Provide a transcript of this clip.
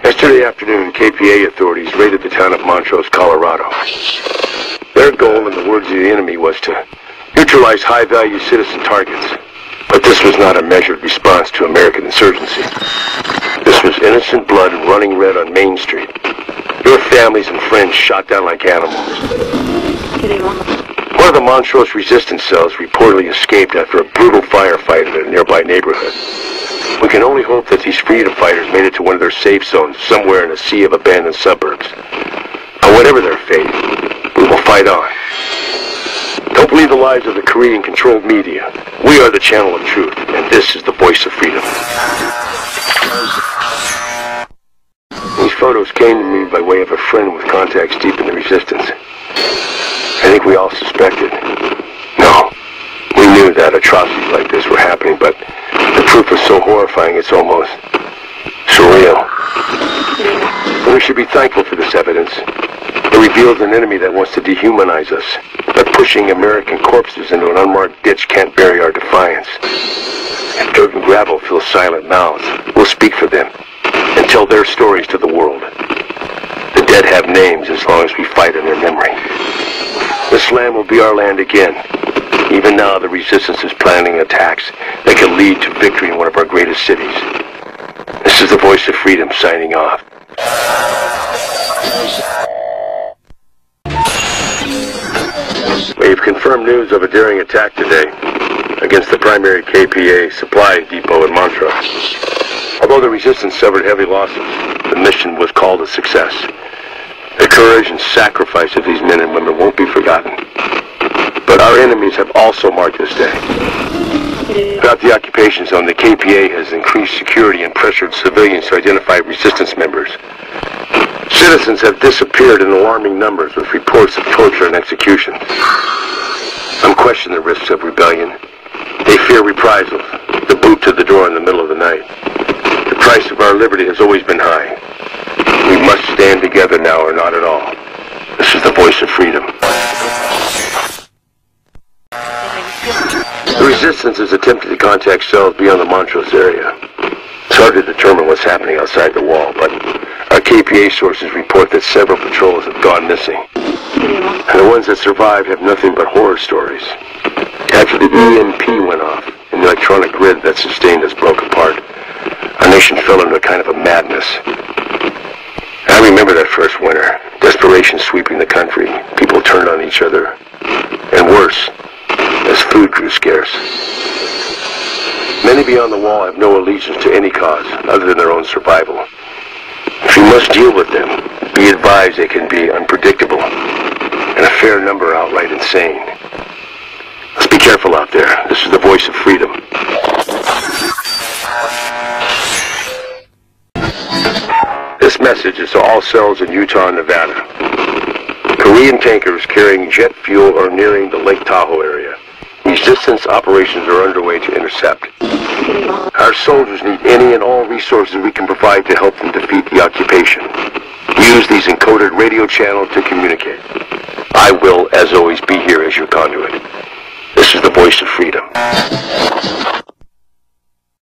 Yesterday afternoon, KPA authorities raided the town of Montrose, Colorado. Their goal, in the words of the enemy, was to neutralize high-value citizen targets. But this was not a measured response to American insurgency. This was innocent blood running red on Main Street. Your families and friends shot down like animals. One of the Montrose resistance cells reportedly escaped after a brutal firefight in a nearby neighborhood. We can only hope that these freedom fighters made it to one of their safe zones somewhere in a sea of abandoned suburbs. But whatever their fate, we will fight on. Don't believe the lies of the Korean-controlled media. We are the channel of truth, and this is the voice of freedom. These photos came to me by way of a friend with contacts deep in the resistance. I think we all suspected. No, we knew that atrocities like this were happening, but the proof was so horrifying it's almost surreal. And we should be thankful for this evidence. It reveals an enemy that wants to dehumanize us, but pushing American corpses into an unmarked ditch can't bury our defiance. If dirt and gravel fill silent mouths, we'll speak for them and tell their stories to the world. The dead have names as long as we fight in their memory. This land will be our land again. Even now, the resistance is planning attacks that can lead to victory in one of our greatest cities. This is the voice of freedom signing off. We've confirmed news of a daring attack today against the primary KPA supply depot in Montrose. Although the resistance suffered heavy losses, the mission was called a success. The courage and sacrifice of these men and women won't be forgotten. But our enemies have also marked this day. Throughout the occupation zone, the KPA has increased security and pressured civilians to identify resistance members. Citizens have disappeared in alarming numbers with reports of torture and executions. Some question the risks of rebellion. They fear reprisals, the boot to the door in the middle of the night. The price of our liberty has always been high. We must stand together now or not at all. This is the voice of freedom. The resistance is attempting to contact cells beyond the Montrose area. It's hard to determine what's happening outside the wall, but our KPA sources report that several patrols have gone missing. And the ones that survived have nothing but horror stories. After the EMP went off, and the electronic grid that sustained us broke apart, our nation fell into a kind of a madness. I remember that first winter, desperation sweeping the country. People turned on each other. And worse, as food grew scarce. Many beyond the wall have no allegiance to any cause other than their own survival. If you must deal with them, be advised they can be unpredictable, and a fair number outright insane. Let's be careful out there. This is the voice of freedom. This message is to all cells in Utah and Nevada. Korean tankers carrying jet fuel are nearing the Lake Tahoe area. Resistance operations are underway to intercept. Our soldiers need any and all resources we can provide to help them defeat the occupation. Use these encoded radio channels to communicate. I will, as always, be here as your conduit. This is the voice of freedom.